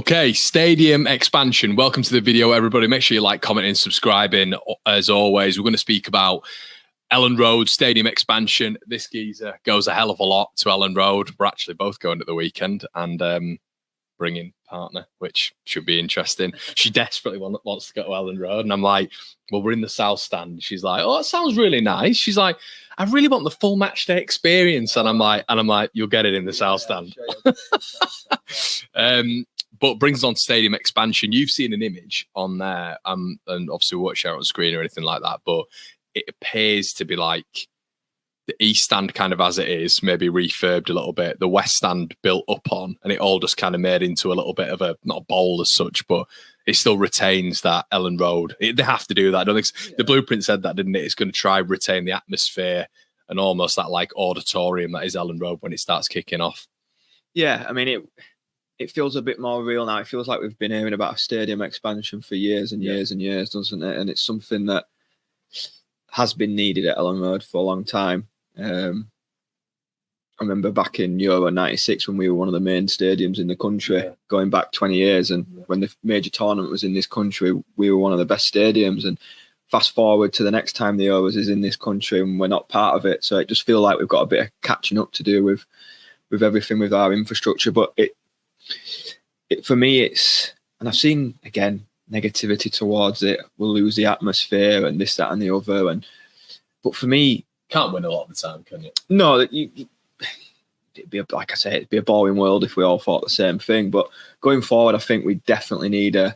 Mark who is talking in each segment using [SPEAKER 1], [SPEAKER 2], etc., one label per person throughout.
[SPEAKER 1] Okay, stadium expansion. Welcome to the video, everybody. Make sure you like, commenting, subscribing. As always, we're going to speak about Ellen Road stadium expansion. This geezer goes a hell of a lot to Ellen Road. We're actually both going at the weekend and bringing partner, which should be interesting. She desperately wants to go to Ellen Road, and I'm like, well, we're in the south stand. She's like, oh, that sounds really nice. She's like, I really want the full match day experience, and I'm like, you'll get it in the south stand. But brings us on to stadium expansion. You've seen an image on there, and obviously we won't share it on screen or anything like that, but it appears to be like the east stand kind of as it is, maybe refurbed a little bit, the west stand built up on, and it all just kind of made into a little bit of not a bowl as such, but it still retains that Ellen Road. They have to do that. I don't think the blueprint said that, didn't it? It's going to try retain the atmosphere and almost that like auditorium that is Ellen Road when it starts kicking off.
[SPEAKER 2] Yeah, I mean, it feels a bit more real now. It feels like we've been hearing about a stadium expansion for years and years and years, doesn't it? And it's something that has been needed at Ellen Road for a long time. I remember back in Euro 96 when we were one of the main stadiums in the country, going back 20 years. And when the major tournament was in this country, we were one of the best stadiums. And fast forward to the next time the Euros is in this country and we're not part of it. So it just feels like we've got a bit of catching up to do with everything with our infrastructure. But it for me, and I've seen, again, negativity towards it. We'll lose the atmosphere and this, that, and the other. But for me,
[SPEAKER 1] can't win a lot of the time, can you?
[SPEAKER 2] No, it'd be like I say, it'd be a boring world if we all thought the same thing. But going forward, I think we definitely need a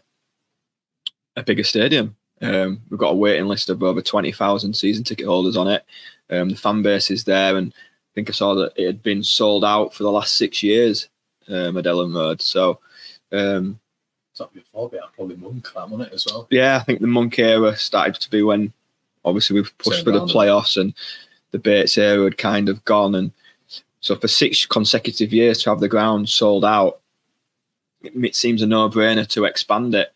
[SPEAKER 2] bigger stadium. We've got a waiting list of over 20,000 season ticket holders on it. The fan base is there, and I think I saw that it had been sold out for the last 6 years at Ellen Road. So.
[SPEAKER 1] Probably Monk, that wasn't it as well?
[SPEAKER 2] Yeah, I think the Monk era started to be when obviously we've pushed for the playoffs and the Bates era had kind of gone. And so for 6 consecutive years to have the ground sold out, it seems a no-brainer to expand it.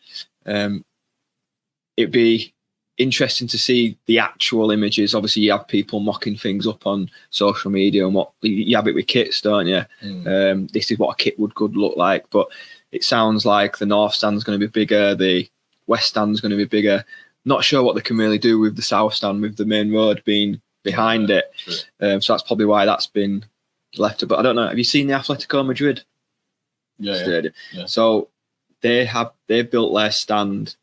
[SPEAKER 2] It'd be interesting to see the actual images. Obviously, you have people mocking things up on social media and what you have it with kits, don't you? This is what a kit could look like, but it sounds like the north stand is going to be bigger, the west stand is going to be bigger. Not sure what they can really do with the south stand, with the main road being behind it. So that's probably why that's been left. But I don't know. Have you seen the Atletico Madrid stadium? Yeah. So they built their stand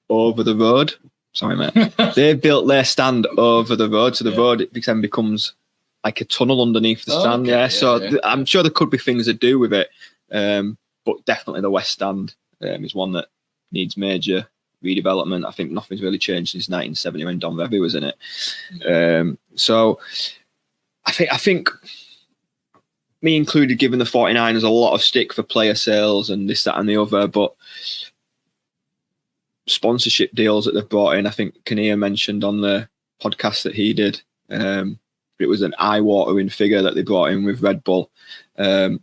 [SPEAKER 2] over the road. Sorry, mate. They built their stand over the road, so the road then becomes like a tunnel underneath the stand. So I'm sure there could be things to do with it. But definitely the West Stand is one that needs major redevelopment. I think nothing's really changed since 1970 when Don Revie was in it. So I think me included, giving the 49ers a lot of stick for player sales and this, that and the other, but sponsorship deals that they've brought in, I think Kinnear mentioned on the podcast that he did, it was an eye-watering figure that they brought in with Red Bull. And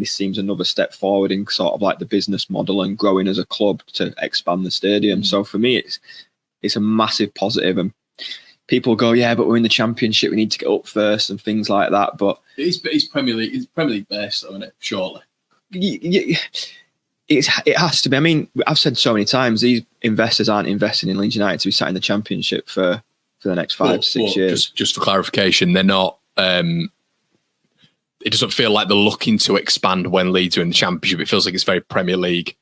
[SPEAKER 2] this seems another step forward in sort of like the business model and growing as a club to expand the stadium. So for me, it's a massive positive. And people go, yeah, but we're in the Championship, we need to get up first and things like that. But
[SPEAKER 1] it's Premier League based, though, isn't it? Surely.
[SPEAKER 2] It has to be. I mean, I've said so many times, these investors aren't investing in Leeds United to be sat in the Championship for the next 5-6 years.
[SPEAKER 1] Just for clarification, they're not. It doesn't feel like they're looking to expand when Leeds are in the Championship. It feels like it's very Premier League.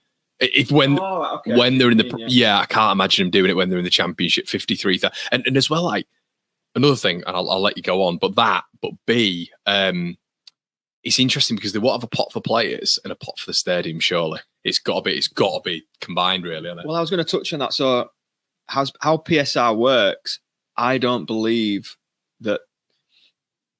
[SPEAKER 1] When they're in the I can't imagine them doing it when they're in the Championship. 53, and as well, like another thing, and I'll let you go on. But B, it's interesting because they won't have a pot for players and a pot for the stadium. Surely it's got to be combined, really. Isn't it?
[SPEAKER 2] Well, I was going to touch on that. So, how PSR works, I don't believe that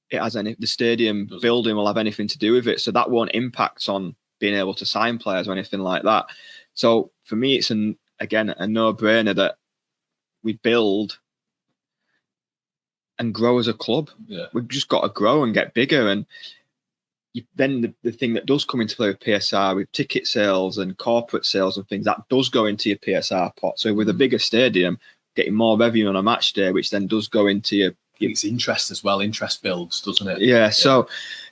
[SPEAKER 2] it has the stadium building will have anything to do with it. So that won't impact on being able to sign players or anything like that. So for me, it's a no-brainer that we build and grow as a club. Yeah. We've just got to grow and get bigger. And then the thing that does come into play with PSR, with ticket sales and corporate sales and things, that does go into your PSR pot. So with a bigger stadium, getting more revenue on a match day, which then does go into your
[SPEAKER 1] it's interest as well. Interest builds, doesn't it?
[SPEAKER 2] Yeah. So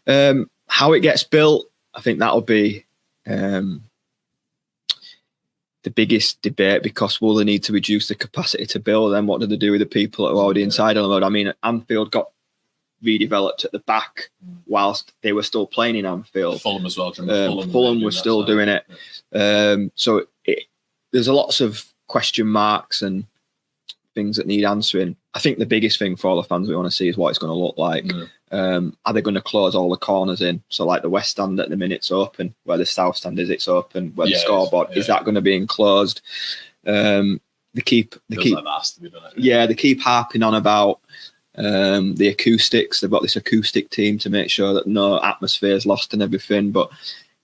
[SPEAKER 2] how it gets built, I think that'll be the biggest debate, because will they need to reduce the capacity to build? Then what do they do with the people that are already inside on the road? I mean, Anfield got redeveloped at the back whilst they were still playing in Anfield.
[SPEAKER 3] Fulham as well.
[SPEAKER 2] Fulham was still doing it. So there's lots of question marks and things that need answering. I think the biggest thing for all the fans we want to see is what it's going to look like. Are they going to close all the corners in? So like the West Stand at the minute's open, where the South Stand is, it's open. Where the scoreboard is that going to be enclosed? They keep harping on about the acoustics. They've got this acoustic team to make sure that no atmosphere is lost and everything. But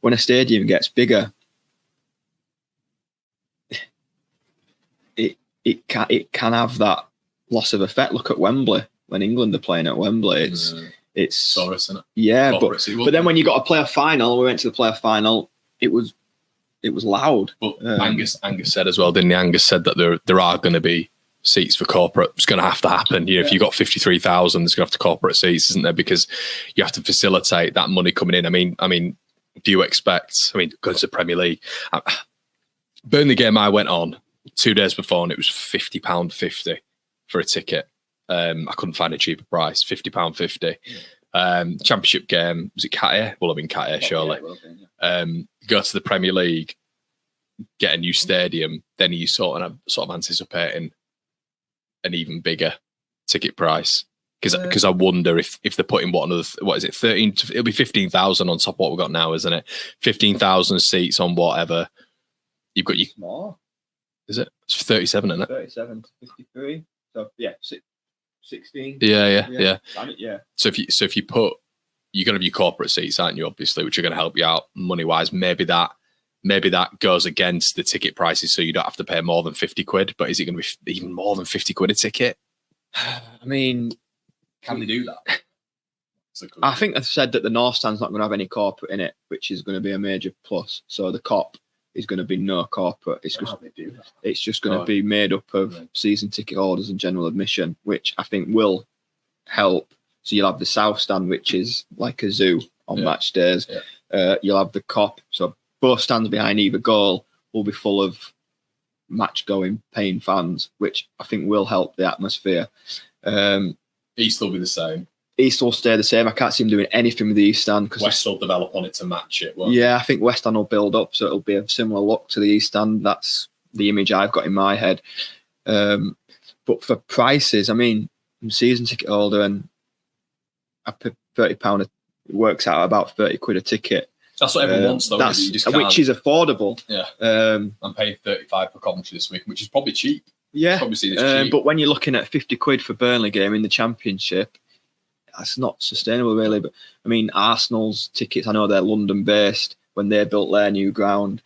[SPEAKER 2] when a stadium gets bigger, it can have that loss of effect. Look at Wembley. When England are playing at Wembley, it's
[SPEAKER 3] sorry, isn't it?
[SPEAKER 2] Yeah, but then when you got to play a final, we went to the playoff final, it was loud.
[SPEAKER 1] But Angus said as well, didn't he? Angus said that there are going to be seats for corporate. It's going to have to happen. You know, if you've got 53,000, there's going to have to corporate seats, isn't there? Because you have to facilitate that money coming in. I mean, do you expect? I mean, going to the Premier League, Burnley game I went on 2 days before, and it was £50.50 for a ticket. I couldn't find a cheaper price, £50.50. Championship game, was it Cat? Will have been Cat, surely. Go to the Premier League, get a new stadium, then you sort of anticipating an even bigger ticket price. Because I wonder if they're putting what is it, 13? It'll be 15,000 on top of what we've got now, isn't it? 15,000 seats on whatever. You've got
[SPEAKER 2] more.
[SPEAKER 1] Is it? It's 37, isn't it?
[SPEAKER 2] 37 to 53. So yeah, 16.
[SPEAKER 1] Yeah.
[SPEAKER 2] Yeah.
[SPEAKER 1] So if you put, you're going to have your corporate seats, aren't you? Obviously, which are going to help you out money wise. Maybe that goes against the ticket prices, so you don't have to pay more than £50. But is it going to be even more than £50 a ticket?
[SPEAKER 2] I mean,
[SPEAKER 3] can they do that?
[SPEAKER 2] I think they've said that the North Stand's not going to have any corporate in it, which is going to be a major plus. So the COP is going to be no corporate. It's just going to be made up of season ticket holders and general admission, which I think will help. So you'll have the South Stand, which is like a zoo on match days. You'll have the COP. So both stands behind either goal will be full of match-going, paying fans, which I think will help the atmosphere.
[SPEAKER 3] East will be the same.
[SPEAKER 2] East will stay the same. I can't see them doing anything with the East Stand.
[SPEAKER 3] West will develop on it to match it.
[SPEAKER 2] Yeah, I think West Stand will build up, so it'll be a similar look to the East Stand. That's the image I've got in my head. But for prices, I mean, I'm a season ticket holder and I pay £30. It works out about £30 a ticket.
[SPEAKER 3] That's what everyone wants, though.
[SPEAKER 2] Which is affordable.
[SPEAKER 3] Yeah. I'm paying £35 for Coventry this week, which is probably cheap.
[SPEAKER 2] Yeah.
[SPEAKER 3] Probably seen as cheap.
[SPEAKER 2] But when you're looking at £50 for Burnley game in the Championship, that's not sustainable, really. But I mean, Arsenal's tickets, I know they're London based. When they built their new ground,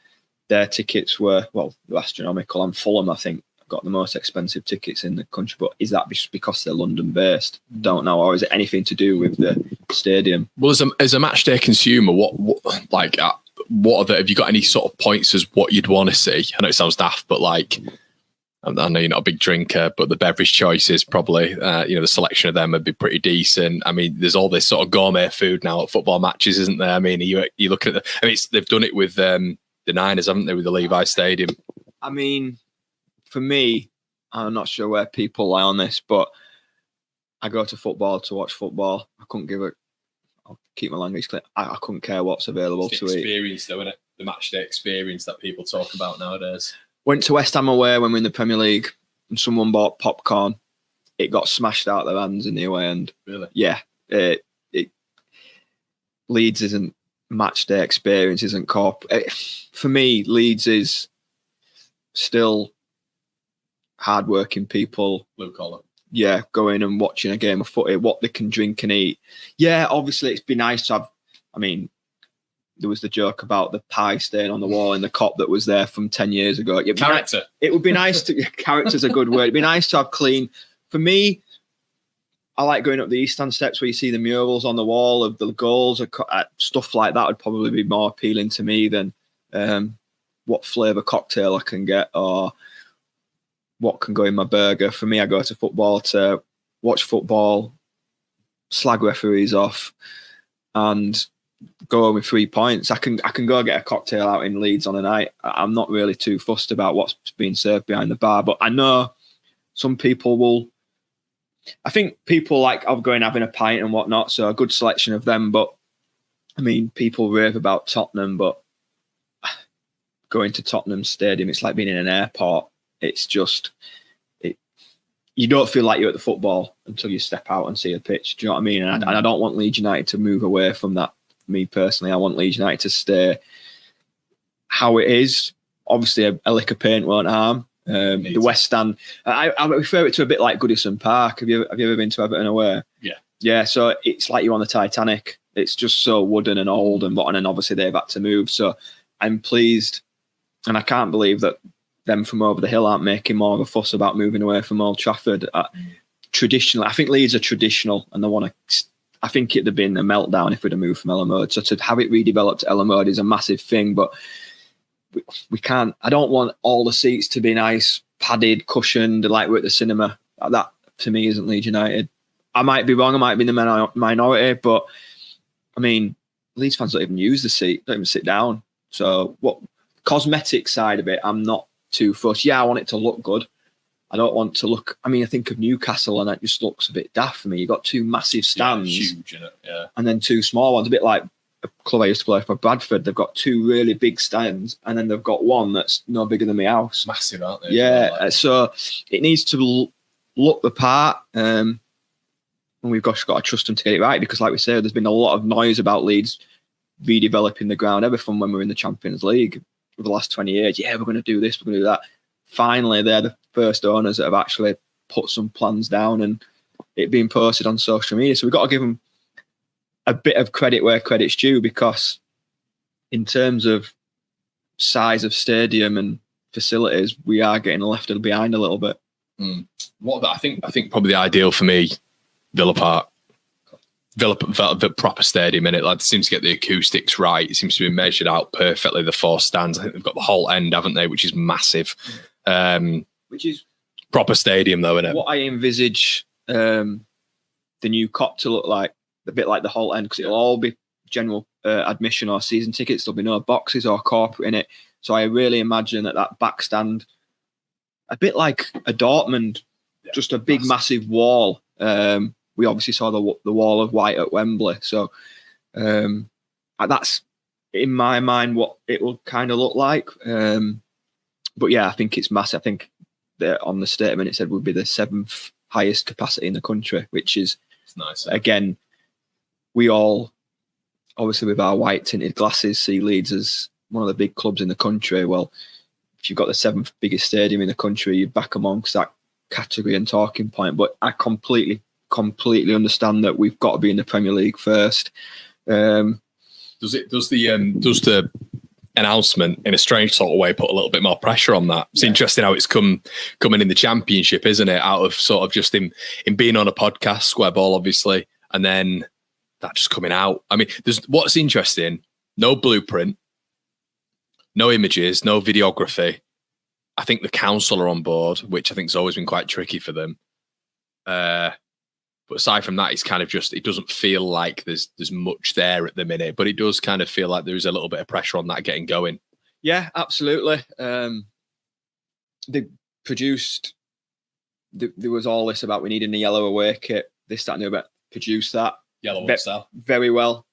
[SPEAKER 2] their tickets were astronomical. And Fulham, I think, got the most expensive tickets in the country. But is that just because they're London based? Don't know. Or is it anything to do with the stadium?
[SPEAKER 1] Well, as a match day consumer, what are the, have you got any sort of points as what you'd want to see? I know it sounds daft, but like, I know you're not a big drinker, but the beverage choices probably, the selection of them would be pretty decent. I mean, there's all this sort of gourmet food now at football matches, isn't there? I mean, you look at they've done it with the Niners, haven't they, with the Levi Stadium?
[SPEAKER 2] I mean, for me, I'm not sure where people lie on this, but I go to football to watch football. I'll keep my language clear. I couldn't care what's available to eat.
[SPEAKER 3] Experience, though, isn't it? The match day experience that people talk about nowadays.
[SPEAKER 2] Went to West Ham away when we were in the Premier League and someone bought popcorn. It got smashed out of their hands in the away end.
[SPEAKER 3] Really?
[SPEAKER 2] Yeah. Leeds isn't match day experience, isn't for me, Leeds is still hard-working people.
[SPEAKER 3] Blue collar.
[SPEAKER 2] Yeah, going and watching a game of footy, what they can drink and eat. Yeah, obviously it'd be nice to have, there was the joke about the pie stain on the wall in the COP that was there from 10 years ago.
[SPEAKER 3] Character.
[SPEAKER 2] It would be nice to, character's a good word. It'd be nice to have clean. For me, I like going up the East Stand steps where you see the murals on the wall of the goals. Stuff like that would probably be more appealing to me than what flavour cocktail I can get or what can go in my burger. For me, I go to football to watch football, slag referees off, and go home with 3 points. I can go get a cocktail out in Leeds on a night. I'm not really too fussed about what's being served behind the bar, but I know some people will. I think people like I'll go and having a pint and whatnot, so a good selection of them. But I mean, people rave about Tottenham, but going to Tottenham Stadium, it's like being in an airport. It's just, you don't feel like you're at the football until you step out and see a pitch. Do you know what I mean? And I don't want Leeds United to move away from that. Me personally, I want Leeds United to stay how it is. Obviously, a lick of paint won't harm. The West Stand, I refer it to a bit like Goodison Park. Have you ever been to Everton away? Yeah. So it's like you're on the Titanic. It's just so wooden and old and rotten, and obviously they've had to move. So I'm pleased, and I can't believe that them from over the hill aren't making more of a fuss about moving away from Old Trafford. Traditionally, I think Leeds are traditional, and they want to. I think it'd have been a meltdown if we'd have moved from Elland Road. So to have it redeveloped to Elland Road is a massive thing, but we can't. I don't want all the seats to be nice, padded, cushioned, like we're at the cinema. That to me isn't Leeds United. I might be wrong. I might be in the minority, but I mean, Leeds fans don't even use the seat, don't even sit down. So what cosmetic side of it, I'm not too fussed. Yeah, I want it to look good. I don't want to look. I mean, I think of Newcastle, and it just looks a bit daft for me. You've got 2 massive stands,
[SPEAKER 3] huge,
[SPEAKER 2] and then 2 small ones. A bit like a club I used to play for, Bradford. They've got 2 really big stands, and then they've got one that's no bigger than my house.
[SPEAKER 3] Massive, aren't they?
[SPEAKER 2] Yeah, so it needs to look the part, and we've got to trust them to get it right, because, like we said, there's been a lot of noise about Leeds redeveloping the ground ever from when we were in the Champions League for the last 20 years. Yeah, we're going to do this, we're going to do that. Finally, they're the first owners that have actually put some plans down, and it being posted on social media. So we've got to give them a bit of credit where credit's due, because in terms of size of stadium and facilities, we are getting left behind a little bit.
[SPEAKER 1] What I think probably the ideal for me, Villa Park. The proper stadium in it, like, seems to get the acoustics right. It seems to be measured out perfectly. The 4 stands, I think they've got the whole end, haven't they? Which is massive.
[SPEAKER 2] Which is
[SPEAKER 1] proper stadium, though, isn't it?
[SPEAKER 2] What I envisage the new COP to look like, a bit like the whole end, because it'll all be general admission or season tickets. There'll be no boxes or corporate in it. So I really imagine that back stand, a bit like a Dortmund, just a big, massive wall. We obviously saw the wall of white at Wembley. So that's, in my mind, what it will kind of look like. But yeah, I think it's massive. I think that on the statement it said would be the 7th highest capacity in the country, which is
[SPEAKER 3] nice.
[SPEAKER 2] Again, we all, obviously with our white tinted glasses, see Leeds as one of the big clubs in the country. Well, if you've got the 7th biggest stadium in the country, you're back amongst that category and talking point. But I completely understand that we've got to be in the Premier League first. Does
[SPEAKER 1] the announcement in a strange sort of way put a little bit more pressure on that? It's interesting how it's coming in the Championship, isn't it? Out of sort of just him being on a podcast, Square Ball, obviously, and then that just coming out. I mean, what's interesting, no blueprint, no images, no videography. I think the council are on board, which I think has always been quite tricky for them. But aside from that, it's kind of just, it doesn't feel like there's much there at the minute, but it does kind of feel like there's a little bit of pressure on that getting going.
[SPEAKER 2] Yeah, absolutely. They produced, there was all this about we needing the yellow away kit, this, that, and the other. Produced that.
[SPEAKER 3] Yellow style.
[SPEAKER 2] Very well.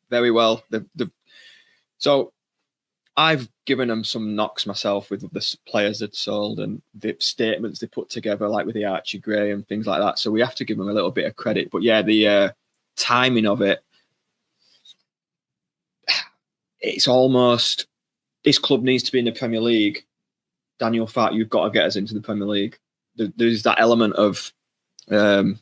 [SPEAKER 2] So I've given them some knocks myself with the players they'd sold and the statements they put together, like with the Archie Gray and things like that. So we have to give them a little bit of credit. But yeah, the timing of it, it's almost, this club needs to be in the Premier League. Daniel Farke, you've got to get us into the Premier League. There's that element of, I'm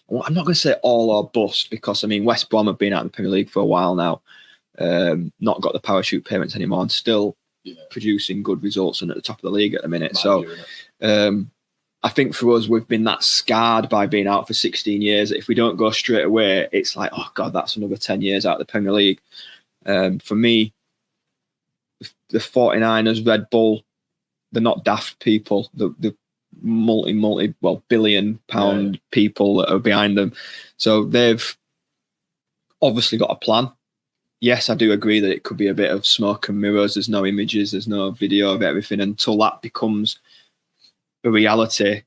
[SPEAKER 2] not going to say all or bust, because I mean, West Brom have been out of the Premier League for a while now. Not got the parachute payments anymore, and still producing good results and at the top of the league at the minute. I think for us, we've been that scarred by being out for 16 years. If we don't go straight away, it's like, oh God, that's another 10 years out of the Premier League. For me, the 49ers, Red Bull, they're not daft people. The multi-billion-pound people that are behind them. So they've obviously got a plan. yes, I do agree that it could be a bit of smoke and mirrors. There's no images, there's no video of everything. Until that becomes a reality,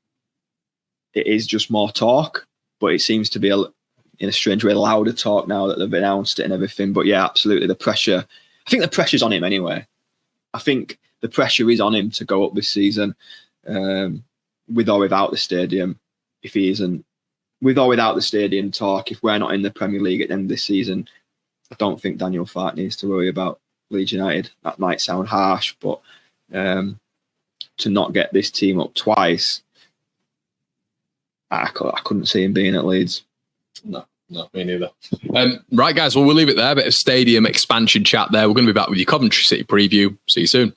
[SPEAKER 2] it is just more talk. But it seems to be, in a strange way, louder talk now that they've announced it and everything. But yeah, absolutely, the pressure. I think the pressure's on him anyway. I think the pressure is on him to go up this season, with or without the stadium. If he isn't, with or without the stadium talk, if we're not in the Premier League at the end of this season, I don't think Daniel Farke needs to worry about Leeds United. That might sound harsh, but to not get this team up twice, I couldn't see him being at Leeds.
[SPEAKER 1] No, me neither. Right, guys, well, we'll leave it there. A bit of stadium expansion chat there. We're going to be back with your Coventry City preview. See you soon.